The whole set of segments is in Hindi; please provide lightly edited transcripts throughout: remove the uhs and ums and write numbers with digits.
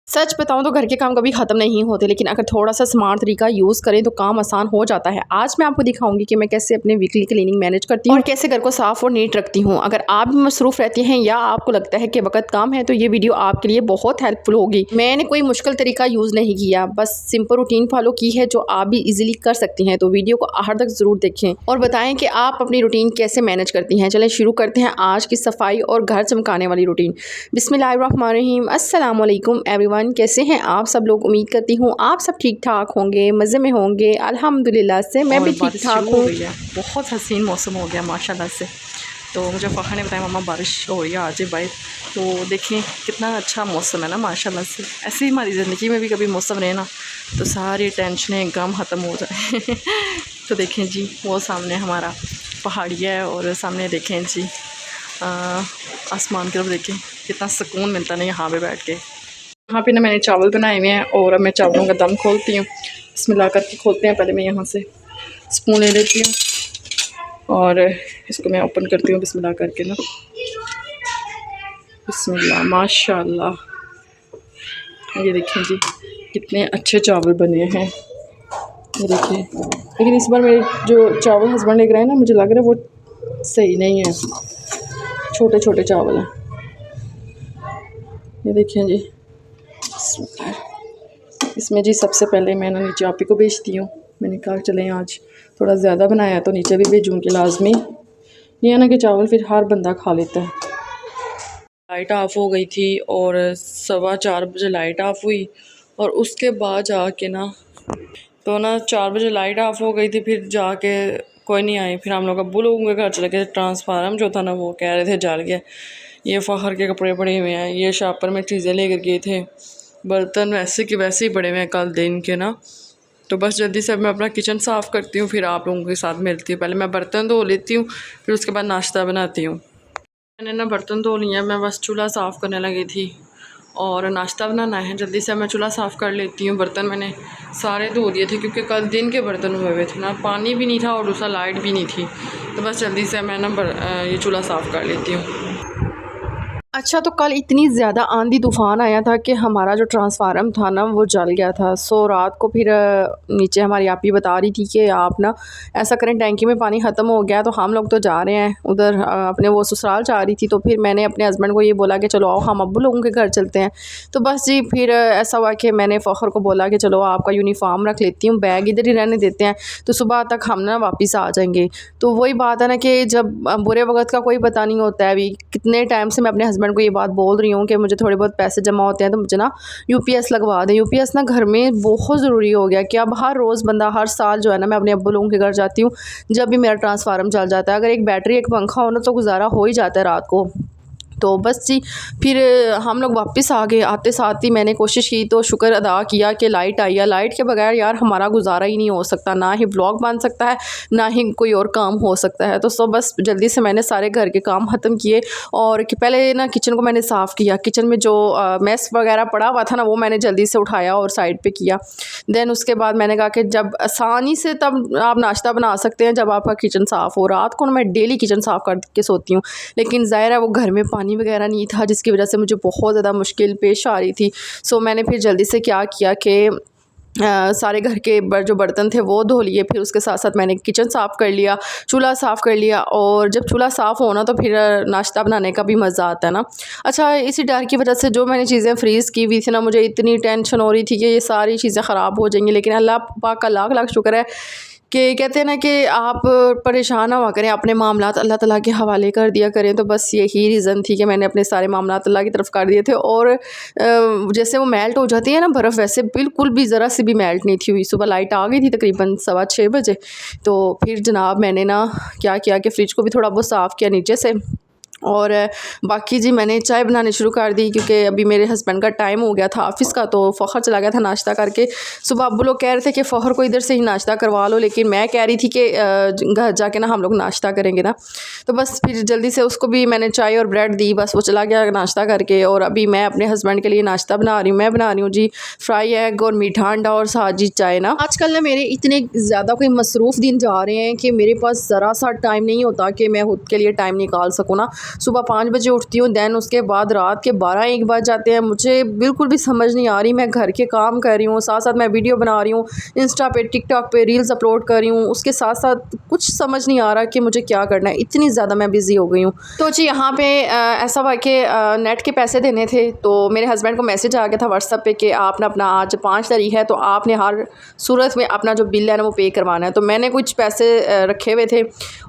सच बताऊं तो घर के काम कभी ख़त्म नहीं होते, लेकिन अगर थोड़ा सा स्मार्ट तरीका यूज़ करें तो काम आसान हो जाता है। आज मैं आपको दिखाऊंगी कि मैं कैसे अपने वीकली क्लीनिंग मैनेज करती हूँ और कैसे घर को साफ़ और नीट रखती हूँ। अगर आप भी मसरूफ़ रहती हैं या आपको लगता है कि वक्त काम है तो ये वीडियो आपके लिए बहुत हेल्पफुल होगी। मैंने कोई मुश्किल तरीका यूज़ नहीं किया, बस सिंपल रूटीन फॉलो की है जो आप भी ईजिली कर सकती हैं। तो वीडियो को आखिर तक ज़रूर देखें और बताएं कि आप अपनी रूटीन कैसे मैनेज करती हैं। चलें शुरू करते हैं आज की सफाई और घर चमकाने वाली रूटीन। बिस्मिल्लाहिर्रहमानिर्रहीम। अस्सलाम वालेकुम एवरीवन, कैसे हैं आप सब लोग। उम्मीद करती हूँ आप सब ठीक ठाक होंगे, मज़े में होंगे। अल्हम्दुलिल्लाह से मैं भी ठीक ठाक हूँ। बहुत हसीन मौसम हो गया माशाल्लाह से। तो मुझे फ़खर ने बताया मम्मा बारिश हो रही है आज बाहर। तो देखें कितना अच्छा मौसम है ना माशाल्लाह से। ऐसे ही हमारी ज़िंदगी में भी कभी मौसम रहे ना तो सारी टेंशनें गम ख़त्म हो जाए। तो देखें जी वो सामने हमारा पहाड़िया है और सामने देखें जी आसमान की तरफ देखें कितना सुकून मिलता है ना यहाँ पे बैठ के। यहाँ पे ना मैंने चावल बनाए हुए हैं और अब मैं चावलों का दम खोलती हूँ। इसमें करके खोलते हैं। पहले मैं यहाँ से स्पून ले लेती हूँ और इसको मैं ओपन करती हूँ बिस्मिल्लाह करके ना। बिस्मिल्लाह माशाल्लाह। ये देखें जी कितने अच्छे चावल बने हैं। ये देखिए, लेकिन इस बार मेरे जो चावल हस्बैंड लेकर आए ना मुझे लग रहा है वो सही नहीं है, छोटे छोटे चावल हैं। ये देखें जी इसमें जी सबसे पहले मैं ना नीचे आपी को भेजती हूँ। मैंने कहा चलें आज थोड़ा ज़्यादा बनाया है तो नीचे भी भेजूँगी लाजमी। ये है ना कि चावल फिर हर बंदा खा लेता है। लाइट ऑफ हो गई थी और 4:15 बजे लाइट ऑफ हुई और उसके बाद जाके ना तो ना 4 बजे लाइट ऑफ हो गई थी। फिर जाके कोई नहीं आई। फिर हम लोग अब्बू लोगों के घर चले गए। ट्रांसफार्मर जो था ना वो कह रहे थे जल गया। ये फ़खर के कपड़े पड़े हुए हैं। ये शॉपर में चीज़ें लेकर गए थे। बर्तन वैसे के वैसे ही पड़े हुए हैं कल दिन के ना। तो बस जल्दी से मैं अपना किचन साफ़ करती हूँ फिर आप लोगों के साथ मिलती हूँ। पहले मैं बर्तन धो लेती हूँ फिर उसके बाद नाश्ता बनाती हूँ। मैंने ना बर्तन धो लिया, मैं बस चूल्हा साफ़ करने लगी थी और नाश्ता बनाना है। जल्दी से मैं चूल्हा साफ़ कर लेती हूँ। बर्तन मैंने सारे धो दिए थे क्योंकि कल दिन के बर्तन हुए हुए थे ना, पानी भी नहीं था और दूसरा लाइट भी नहीं थी। तो बस जल्दी से मैं ना ये चूल्हा साफ़ कर लेती हूँ। अच्छा, तो कल इतनी ज़्यादा आंधी तूफ़ान आया था कि हमारा जो ट्रांसफार्मर था ना वो जल गया था। सो रात को फिर नीचे हमारी आपी बता रही थी कि आप ना ऐसा करें, टैंकी में पानी ख़त्म हो गया तो हम लोग तो जा रहे हैं उधर अपने वो ससुराल जा रही थी। तो फिर मैंने अपने हस्बैंड को ये बोला कि चलो आओ हम अब्बू लोगों के घर चलते हैं। तो बस जी फिर ऐसा हुआ कि मैंने फ़खर को बोला कि चलो आपका यूनिफॉर्म रख लेती हूँ, बैग इधर ही रहने देते हैं तो सुबह तक हम ना वापस आ जाएंगे। तो वही बात है ना कि जब बुरे वक्त का कोई पता नहीं होता है। अभी कितने टाइम से मैं अपने हस्बैंड को ये बात बोल रही हूँ कि मुझे थोड़े बहुत पैसे जमा होते हैं तो मुझे ना यूपीएस लगवा दें। यूपीएस ना घर में बहुत ज़रूरी हो गया कि अब हर रोज़ बंदा हर साल जो है ना मैं अपने अब्बू लोगों के घर जाती हूँ जब भी मेरा ट्रांसफार्मर चल जाता है। अगर एक बैटरी एक पंखा हो ना तो गुजारा हो ही जाता है रात को। तो बस जी फिर हम लोग वापस आ गए। आते साथ ही मैंने कोशिश की तो शुक्र अदा किया कि लाइट आई है। लाइट के बगैर यार हमारा गुजारा ही नहीं हो सकता, ना ही ब्लॉग बन सकता है ना ही कोई और काम हो सकता है। तो बस जल्दी से मैंने सारे घर के काम ख़त्म किए और कि पहले ना किचन को मैंने साफ़ किया। किचन में जो मेस वगैरह पड़ा हुआ था ना वो मैंने जल्दी से उठाया और साइड पर किया। देन उसके बाद मैंने कहा कि जब आसानी से तब आप नाश्ता बना सकते हैं जब आपका किचन साफ़ हो। रात को मैं डेली किचन साफ़ करके सोती हूँ, लेकिन ज़ाहिर है वो घर में पानी वगैरह नहीं था जिसकी वजह से मुझे बहुत ज़्यादा मुश्किल पेश आ रही थी। सो मैंने फिर जल्दी से क्या किया कि सारे घर के जो बर्तन थे वो धो लिए। फिर उसके साथ साथ मैंने किचन साफ़ कर लिया, चूल्हा साफ़ कर लिया। और जब चूल्हा साफ़ होना तो फिर नाश्ता बनाने का भी मज़ा आता है ना। अच्छा, इसी डर की वजह से जो मैंने चीज़ें फ्रीज़ की हुई थी ना मुझे इतनी टेंशन हो रही थी कि ये सारी चीज़ें ख़राब हो जाएंगी। लेकिन अल्लाह पाक का लाख लाख शुक्र है कि कहते हैं ना कि आप परेशान ना हुआ करें, अपने मामलात अल्लाह ताला के हवाले कर दिया करें। तो बस यही रीज़न थी कि मैंने अपने सारे मामलात अल्लाह की तरफ कर दिए थे। और जैसे वो मेल्ट हो जाती है ना बर्फ़, वैसे बिल्कुल भी ज़रा सी भी मेल्ट नहीं थी हुई। सुबह लाइट आ गई थी तकरीबन 6:15 बजे। तो फिर जनाब मैंने ना क्या किया कि फ़्रिज को भी थोड़ा बहुत साफ़ किया नीचे से। और बाकी जी मैंने चाय बनानी शुरू कर दी क्योंकि अभी मेरे हस्बैंड का टाइम हो गया था ऑफ़िस का। तो फ़खर चला गया था नाश्ता करके। सुबह अब्बू लोग कह रहे थे कि फ़खर को इधर से ही नाश्ता करवा लो, लेकिन मैं कह रही थी कि घर जाके ना हम लोग नाश्ता करेंगे ना। तो बस फिर जल्दी से उसको भी मैंने चाय और ब्रेड दी, बस वो चला गया नाश्ता करके। और अभी मैं अपने हस्बैंड के लिए नाश्ता बना रही हूँ। मैं बना रही हूँ जी फ्राई एग और मीठा अंडा और साथ जी चाय ना। आजकल ना मेरे इतने ज़्यादा कोई मसरूफ़ दिन जा रहे हैं कि मेरे पास ज़रा सा टाइम नहीं होता कि मैं खुद के लिए टाइम निकाल सकूँ ना। सुबह 5 बजे उठती हूँ, दैन उसके बाद रात के 12-1 बज जाते हैं। मुझे बिल्कुल भी समझ नहीं आ रही, मैं घर के काम कर रही हूँ, साथ साथ मैं वीडियो बना रही हूँ, इंस्टा पे टिकटॉक पे रील्स अपलोड कर रही हूँ, उसके साथ साथ कुछ समझ नहीं आ रहा कि मुझे क्या करना है, इतनी ज़्यादा मैं बिज़ी हो गई हूँ। तो जी यहाँ पे ऐसा हुआ कि नेट के पैसे देने थे, तो मेरे हस्बैंड को मैसेज आ गया था व्हाट्सएप पे कि आपने अपना आज 5 तारीख है तो आपने हर सूरत में अपना जो बिल है ना वो पे करवाना है। तो मैंने कुछ पैसे रखे हुए थे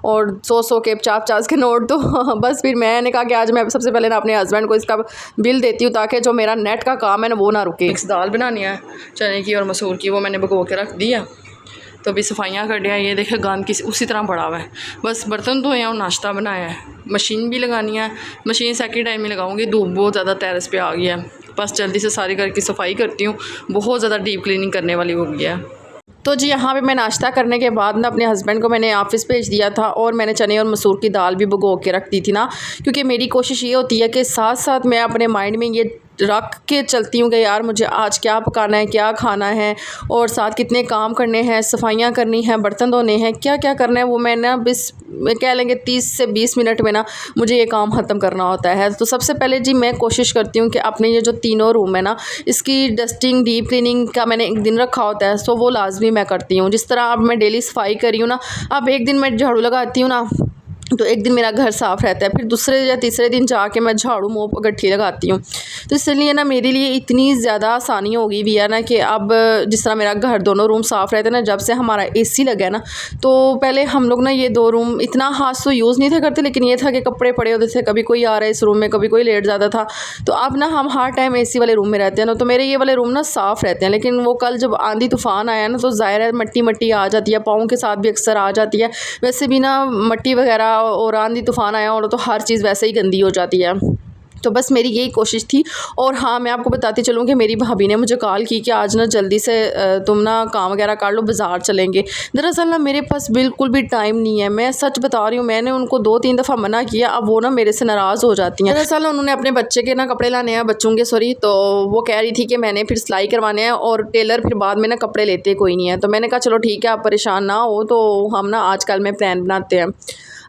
और 100-100 के 50-50 के नोट, तो बस फिर मैंने कहा कि आज मैं सबसे पहले ना अपने हस्बैंड को इसका बिल देती हूँ ताकि जो मेरा नेट का काम है ना वो ना रुके। मिक्स दाल बनानी है चने की और मसूर की, वो मैंने भिगो के रख दिया। तो अभी सफाइयाँ कर दिया, ये देखे गंद किसी उसी तरह पड़ा हुआ है। बस बर्तन धोए हैं और नाश्ता बनाया है, मशीन भी लगानी है, मशीन सेकंड टाइम में लगाऊंगी, धूप बहुत ज़्यादा टेरेस पे आ गया है। बस जल्दी से सारी घर की सफाई करती हूँ, बहुत ज़्यादा डीप क्लीनिंग करने वाली हो गया है। तो जी यहाँ पे मैं नाश्ता करने के बाद ना अपने हस्बैंड को मैंने ऑफिस भेज दिया था और मैंने चने और मसूर की दाल भी भिगो के रख दी थी ना, क्योंकि मेरी कोशिश ये होती है कि साथ साथ मैं अपने माइंड में ये रख के चलती हूँ कि यार मुझे आज क्या पकाना है, क्या खाना है और साथ कितने काम करने हैं, सफाइयाँ करनी हैं, बर्तन धोने हैं, क्या क्या करना है, वो मैं ना बस कह लेंगे 30 से 20 मिनट में ना मुझे ये काम ख़त्म करना होता है। तो सबसे पहले जी मैं कोशिश करती हूँ कि अपने ये जो तीनों रूम है ना इसकी डस्टिंग डीप क्लीनिंग का मैंने एक दिन रखा होता है, सो वो लाजमी मैं करती हूँ। जिस तरह अब मैं डेली सफाई कर रही हूँ ना, अब एक दिन मैं झाड़ू लगाती हूँ ना तो एक दिन मेरा घर साफ़ रहता है, फिर दूसरे या तीसरे दिन जाके मैं झाड़ू मोप गट्ठी लगाती हूँ। तो इसलिए ना मेरे लिए इतनी ज़्यादा आसानी हो गई भी है ना कि अब जिस तरह मेरा घर दोनों रूम साफ़ रहते हैं ना, जब से हमारा एसी लगा है ना, तो पहले हम लोग ना ये 2 रूम इतना हाथ तो यूज़ नहीं थे करते, लेकिन ये था कि कपड़े पड़े होते थे, कभी कोई आ रहा है इस रूम में, कभी कोई लेट जाता था। तो अब ना हम हर टाइम एसी वाले रूम में रहते हैं ना, तो मेरे ये वाले रूम ना साफ़ रहते हैं। लेकिन वो कल जब आंधी तूफ़ान आया ना तो ज़ाहिर है मट्टी मट्टी आ जाती है, पाँव के साथ भी अक्सर आ जाती है। वैसे भी ना मट्टी वगैरह और आंधी तूफ़ान आया और तो हर चीज़ वैसे ही गंदी हो जाती है। तो बस मेरी यही कोशिश थी। और हाँ, मैं आपको बताती चलूँ कि मेरी भाभी ने मुझे कॉल की कि आज ना जल्दी से तुम ना काम वगैरह कर लो, बाज़ार चलेंगे। दरअसल ना मेरे पास बिल्कुल भी टाइम नहीं है, मैं सच बता रही हूँ। मैंने उनको 2-3 दफ़ा मना किया, अब वो ना मेरे से नाराज़ हो जाती हैं। दरअसल उन्होंने अपने बच्चे के ना कपड़े लाने हैं, बच्चों के सॉरी, तो वो कह रही थी कि मैंने फिर सिलाई करवाने हैं और टेलर फिर बाद में ना कपड़े लेते कोई नहीं है। तो मैंने कहा चलो ठीक है, आप परेशान ना हो, तो हम ना आजकल में प्लान बनाते हैं।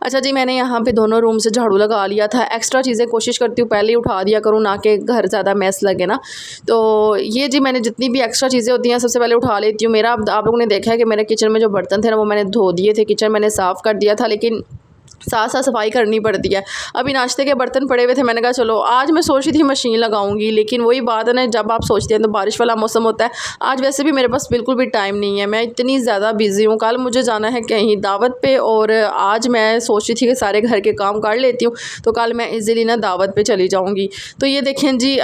अच्छा जी, मैंने यहाँ पे दोनों रूम से झाड़ू लगा लिया था। एक्स्ट्रा चीज़ें कोशिश करती हूँ पहले ही उठा दिया करूँ, ना कि घर ज़्यादा मैस लगे ना। तो ये जी मैंने जितनी भी एक्स्ट्रा चीज़ें होती हैं सबसे पहले उठा लेती हूँ। मेरा आप लोगों ने देखा है कि मेरे किचन में जो बर्तन थे ना वो मैंने धो दिए थे, किचन मैंने साफ़ कर दिया था, लेकिन साथ साथ सफाई करनी पड़ती है। अभी नाश्ते के बर्तन पड़े हुए थे, मैंने कहा चलो आज मैं सोच रही थी मशीन लगाऊंगी, लेकिन वही बात है ना, जब आप सोचते हैं तो बारिश वाला मौसम होता है। आज वैसे भी मेरे पास बिल्कुल भी टाइम नहीं है, मैं इतनी ज़्यादा बिज़ी हूँ। कल मुझे जाना है कहीं दावत पे और आज मैं सोच रही थी कि सारे घर के काम कर लेती हूँ, तो कल मैं इजीली ना दावत पे चली जाऊँगी। तो ये देखें जी,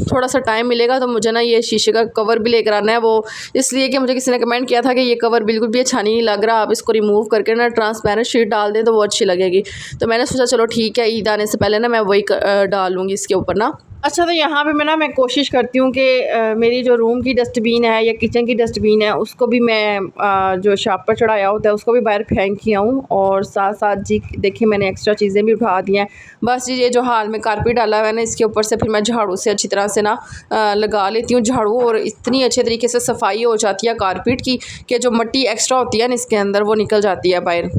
थोड़ा सा टाइम मिलेगा तो मुझे ना ये शीशे का कवर भी लेकर आना है। वो इसलिए कि मुझे किसी ने कमेंट किया था कि ये कवर बिल्कुल भी अच्छा नहीं लग रहा, आप इसको रिमूव करके ना ट्रांसपेरेंट शीट डाल दें तो वो अच्छी लगेगी। तो मैंने सोचा चलो ठीक है, ईद आने से पहले ना मैं वही डाल लूँगी इसके ऊपर ना। अच्छा, तो यहाँ पे मैं कोशिश करती हूँ कि मेरी जो रूम की डस्टबिन है या किचन की डस्टबिन है उसको भी मैं जो शॉप पर चढ़ाया होता है उसको भी बाहर फेंक के आऊँ। और साथ साथ जी देखिए मैंने एक्स्ट्रा चीज़ें भी उठा दी हैं। बस जी ये जो हाल में कारपेट डाला हुआ है ना, इसके ऊपर से फिर मैं झाड़ू से अच्छी तरह से ना लगा लेती हूँ झाड़ू, और इतनी अच्छे तरीके से सफाई हो जाती है कारपेट की कि जो मिट्टी एक्स्ट्रा होती है ना इसके अंदर वो निकल जाती है बाहर।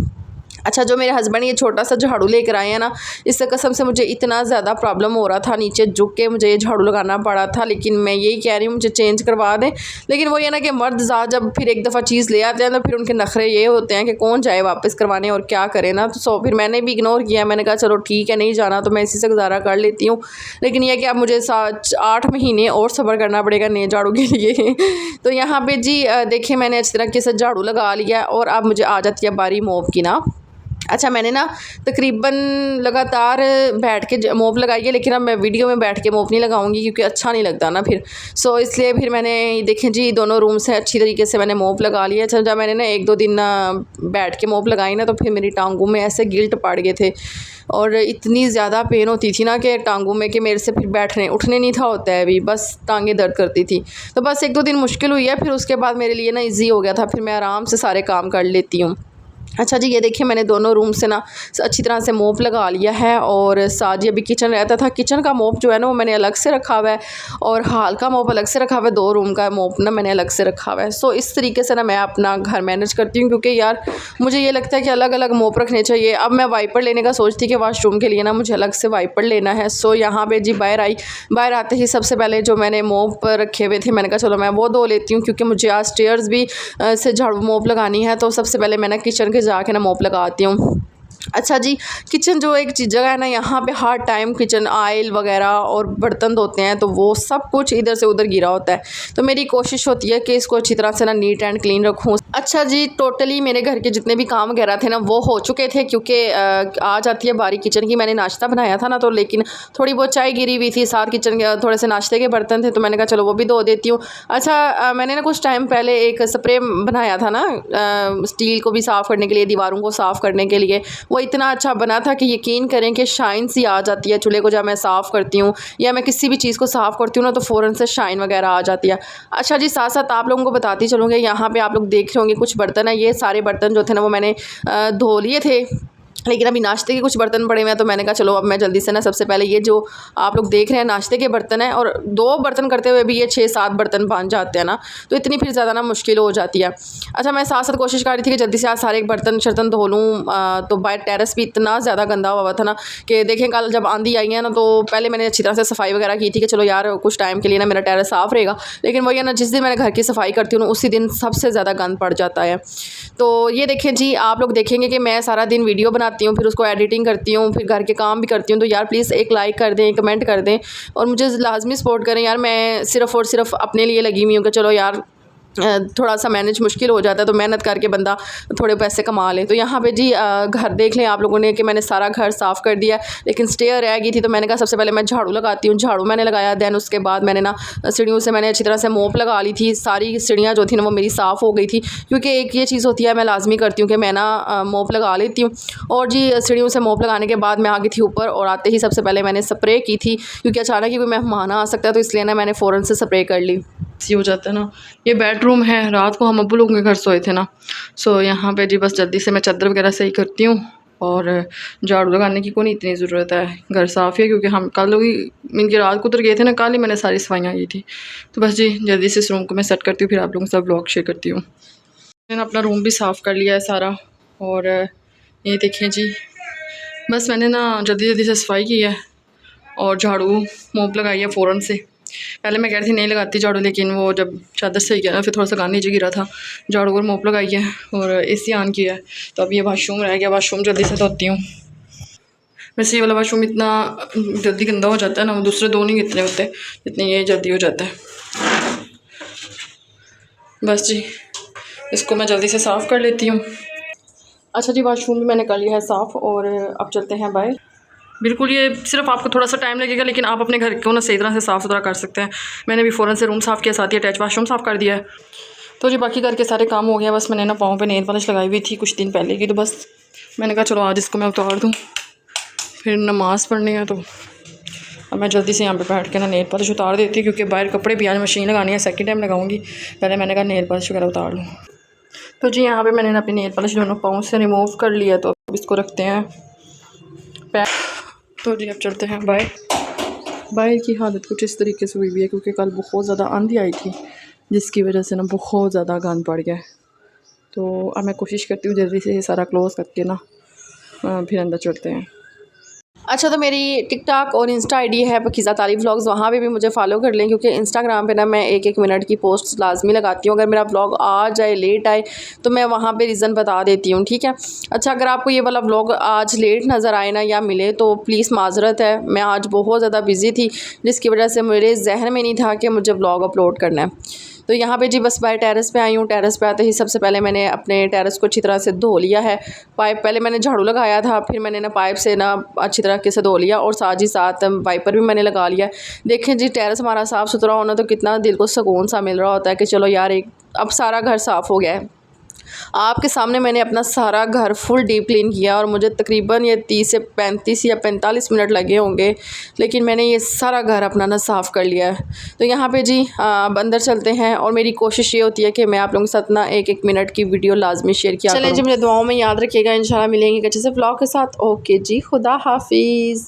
अच्छा, जो मेरे हस्बैंड ये छोटा सा झाड़ू लेकर आए हैं ना, इससे कसम से मुझे इतना ज़्यादा प्रॉब्लम हो रहा था, नीचे झुक के मुझे ये झाड़ू लगाना पड़ा था। लेकिन मैं यही कह रही हूँ मुझे चेंज करवा दें। लेकिन वो ये ना कि मर्द जब फिर एक दफ़ा चीज़ ले आते हैं तो फिर उनके नखरे ये होते हैं कि कौन जाए वापस करवाने और क्या करे ना। तो फिर मैंने भी इग्नोर किया, मैंने कहा चलो ठीक है, नहीं जाना तो मैं इसी से गुजारा कर लेती हूँ। लेकिन यह कि अब मुझे 7-8 महीने और सब्र करना पड़ेगा नए झाड़ू के लिए। तो यहाँ पर जी देखिए मैंने अच्छी तरीके से झाड़ू लगा लिया और अब मुझे आ जाती है बारी मोप की ना। अच्छा, मैंने ना तकरीबन लगातार बैठ के मोप लगाई है, लेकिन अब मैं वीडियो में बैठ के मोप नहीं लगाऊंगी क्योंकि अच्छा नहीं लगता ना फिर। सो इसलिए फिर मैंने देखें जी दोनों रूम से अच्छी तरीके से मैंने मोप लगा लिया। अच्छा, जब मैंने ना 1-2 दिन बैठ के मोप लगाई ना तो फिर मेरी टांगों में ऐसे गिल्ट पड़ गए थे और इतनी ज़्यादा पेन होती थी ना कि टांगों में कि मेरे से फिर बैठने उठने नहीं था होता है, अभी बस टांगें दर्द करती थी। तो बस 1-2 दिन मुश्किल हुई है, फिर उसके बाद मेरे लिए ना ईजी हो गया था, फिर मैं आराम से सारे काम कर लेती हूँ। अच्छा जी, ये देखिए मैंने दोनों रूम से ना अच्छी तरह से मोप लगा लिया है। और साथ ही अभी किचन रहता था, किचन का मोप जो है ना वो मैंने अलग से रखा हुआ है और हाल का मोप अलग से रखा हुआ है। 2 रूम का मोप ना मैंने अलग से रखा हुआ है। सो इस तरीके से ना मैं अपना घर मैनेज करती हूँ, क्योंकि यार मुझे ये लगता है कि अलग अलग मोप रखने चाहिए। अब मैं वाइपर लेने का सोचती कि वाशरूम के लिए ना मुझे अलग से वाइपर लेना है। सो यहाँ पे जी बाहर आई, बाहर आते ही सबसे पहले जो मैंने मोप रखे हुए थे मैंने कहा चलो मैं वो धो लेती हूँ, क्योंकि मुझे आज स्टेयर्स भी से झाड़ू मोप लगानी है। तो सबसे पहले मैं ना किचन के जाके ना मोप लगाती हूँ। अच्छा जी, किचन जो एक चीज़ जगह है ना, यहाँ पे हर टाइम किचन आयल वगैरह और बर्तन धोते हैं तो वो सब कुछ इधर से उधर गिरा होता है। तो मेरी कोशिश होती है कि इसको अच्छी तरह से ना नीट एंड क्लीन रखूँ। अच्छा जी, टोटली मेरे घर के जितने भी काम वगैरह थे ना वो हो चुके थे, क्योंकि आ जाती है बारी किचन की। मैंने नाश्ता बनाया था ना, तो लेकिन थोड़ी बहुत चाय गिरी हुई थी, साथ किचन के थोड़े से नाश्ते के बर्तन थे, तो मैंने कहा चलो वो भी धो देती हूँ। अच्छा मैंने ना कुछ टाइम पहले एक स्प्रे बनाया था ना स्टील को भी साफ़ करने के लिए, दीवारों को साफ़ करने के लिए। वो इतना अच्छा बना था कि यकीन करें कि शाइन सी आ जाती है चूल्हे को जब मैं साफ़ करती हूँ या मैं किसी भी चीज़ को साफ़ करती हूँ ना, तो फ़ौरन से शाइन वगैरह आ जाती है। अच्छा जी, साथ साथ आप लोगों को बताती चलूँगी, यहाँ पे आप लोग देख रहे होंगे कुछ बर्तन है, ये सारे बर्तन जो थे ना वो मैंने धो लिए थे, लेकिन अभी नाश्ते के कुछ बर्तन पड़े हुए हैं। तो मैंने कहा चलो अब मैं जल्दी से ना सबसे पहले ये जो आप लोग देख रहे हैं नाश्ते के बर्तन हैं, और 2 बर्तन करते हुए भी ये 6-7 बर्तन बन जाते हैं ना, तो इतनी फिर ज़्यादा ना मुश्किल हो जाती है। अच्छा, मैं साथ साथ कोशिश कर रही थी कि जल्दी से आज सारे बर्तन शर्तन धो लूँ। तो बाहर टेरेस भी इतना ज़्यादा गंदा हुआ था ना कि देखें कल जब आंधी आई है ना, तो पहले मैंने अच्छी तरह से सफाई वगैरह की थी कि चलो यार कुछ टाइम के लिए ना मेरा टेरेस साफ़ रहेगा, लेकिन वही है ना, जिस दिन मैंने घर की सफाई करती हूँ उसी दिन सबसे ज़्यादा गंद पड़ जाता है। तो ये देखें जी, आप लोग देखेंगे कि मैं सारा दिन वीडियो बनाती हूँ, फिर उसको एडिटिंग करती हूँ, फिर घर के काम भी करती हूँ। तो यार प्लीज़ एक लाइक कर दें, कमेंट कर दें और मुझे लाजमी सपोर्ट करें। यार मैं सिर्फ़ और सिर्फ अपने लिए लगी हुई हूँ कि चलो यार थोड़ा सा मैनेज मुश्किल हो जाता है, तो मेहनत करके बंदा थोड़े पैसे कमा ले। तो यहाँ पे जी घर देख लें आप लोगों ने कि मैंने सारा घर साफ़ कर दिया, लेकिन स्टेयर रह गई थी। तो मैंने कहा सबसे पहले मैं झाड़ू लगाती हूँ, झाड़ू मैंने लगाया। दैन उसके बाद मैंने ना सीढ़ियों से मैंने अच्छी तरह से मोप लगा ली थी, सारी सीढ़ियाँ जो थी ना वो मेरी साफ़ हो गई थी, क्योंकि एक ये चीज़ होती है मैं लाजमी करती हूँ कि मैं ना मोप लगा लेती हूँ। और जी सीढ़ियों से मोप लगाने के बाद मैं आ गई थी ऊपर, और आते ही सबसे पहले मैंने स्प्रे की थी, क्योंकि अचानक ही कोई मेहमान आ सकता है, तो इसलिए ना मैंने फ़ौरन से स्प्रे कर ली। सी हो जाता है ना। ये बेडरूम है, रात को हम अब्बू लोगों के घर सोए थे ना, सो यहाँ पे जी बस जल्दी से मैं चादर वगैरह सही करती हूँ, और झाड़ू लगाने की कोई इतनी ज़रूरत है, घर साफ़ है, क्योंकि हम कल ही इनकी रात को उतर गए थे ना, कल ही मैंने सारी सफाइयाँ की थी। तो बस जी जल्दी से इस रूम को मैं सेट करती हूँ, फिर आप लोगों के साथ ब्लॉग शेयर करती हूँ। मैंने अपना रूम भी साफ़ कर लिया है सारा, और ये देखें जी बस मैंने ना जल्दी जल्दी से सफाई की है और झाड़ू मोप लगाई है फ़ौरन से। पहले मैं कह रही थी नहीं लगाती झाड़ू, लेकिन वो जब चादर सही किया ना फिर थोड़ा सा गान नीचे गिरा था, झाड़ू और मोप लगाई है और एसी ऑन किया है। तो अब ये वाशरूम रह गया, वाशरूम जल्दी से धोती हूँ। वैसे ये वाला वाशरूम इतना जल्दी गंदा हो जाता है ना, वो दूसरे 2 नहीं इतने होते जितने ये जल्दी हो जाता है। बस जी इसको मैं जल्दी से साफ़ कर लेती हूँ। अच्छा जी, वाशरूम भी मैंने कर लिया है साफ़, और अब चलते हैं बाहर। बिल्कुल ये सिर्फ आपको थोड़ा सा टाइम लगेगा, लेकिन आप अपने घर को ना सही तरह से साफ़ सुथरा कर सकते हैं। मैंने भी फ़ौरन से रूम साफ़ किया, साथ ही अटैच वाशरूम साफ़ कर दिया है। तो जी बाकी घर के सारे काम हो गया, बस मैंने ना पाँव पे नेल पॉलिश लगाई हुई थी कुछ दिन पहले की, तो बस मैंने कहा चलो आज इसको मैं उतार दूँ, फिर नमाज़ पढ़नी है। तो अब मैं जल्दी से यहाँ पे बैठ के ना नेल पॉलिश उतार देती हूँ, क्योंकि बाहर कपड़े भी आज मशीन लगानी है, सेकंड टाइम लगाऊंगी, पहले मैंने कहा नेल पॉलिश वगैरह उतार लूँ। तो जी यहाँ पे मैंने अपनी नेल पॉलिश दोनों पाँव से रिमूव कर लिया, तो अब इसको रखते हैं पैक। तो जी अब चलते हैं बाहर। बाहर की हालत कुछ इस तरीके से हुई हुई है, क्योंकि कल बहुत ज़्यादा आंधी आई थी, जिसकी वजह से ना बहुत ज़्यादा गंद पड़ गया है। तो अब मैं कोशिश करती हूँ जल्दी से ये सारा क्लोज़ करके ना फिर अंदर चलते हैं। अच्छा, तो मेरी टिकटॉक और इंस्टा आईडी है पकीज़ा ताली व्लॉग्स, वहाँ पे भी मुझे फॉलो कर लें, क्योंकि इंस्टाग्राम पे ना मैं 1-1 मिनट की पोस्ट लाजमी लगाती हूँ। अगर मेरा व्लॉग आ जाए लेट आए तो मैं वहाँ पे रीज़न बता देती हूँ, ठीक है। अच्छा, अगर आपको ये वाला व्लॉग आज लेट नज़र आए ना या मिले तो प्लीज़ माज़रत है, मैं आज बहुत ज़्यादा बिज़ी थी, जिसकी वजह से मेरे जहन में नहीं था कि मुझे व्लॉग अपलोड करना है। तो यहाँ पे जी बस बाय टेरेस पे आई हूँ। टेरेस पे आते ही सबसे पहले मैंने अपने टेरेस को अच्छी तरह से धो लिया है। पाइप पहले मैंने झाड़ू लगाया था, फिर मैंने ना पाइप से ना अच्छी तरह से धो लिया, और साथ ही साथ वाइपर भी मैंने लगा लिया। देखें जी टेरेस हमारा साफ़ सुथरा होना तो कितना दिल को सुकून सा मिल रहा होता है कि चलो यार एक अब सारा घर साफ़ हो गया है। आपके सामने मैंने अपना सारा घर फुल डीप क्लीन किया और मुझे तकरीबन ये 30 से 35 या 45 मिनट लगे होंगे, लेकिन मैंने ये सारा घर अपना ना साफ़ कर लिया है। तो यहाँ पे जी अब अंदर चलते हैं और मेरी कोशिश ये होती है कि मैं आप लोगों के साथ ना 1-1 मिनट की वीडियो लाजमी शेयर किया करूं। चलें जी, मुझे दुआओं में याद रखिएगा। इंशाल्लाह मिलेंगे एक अच्छे से व्लॉग के साथ। ओके जी, खुदा हाफिज़।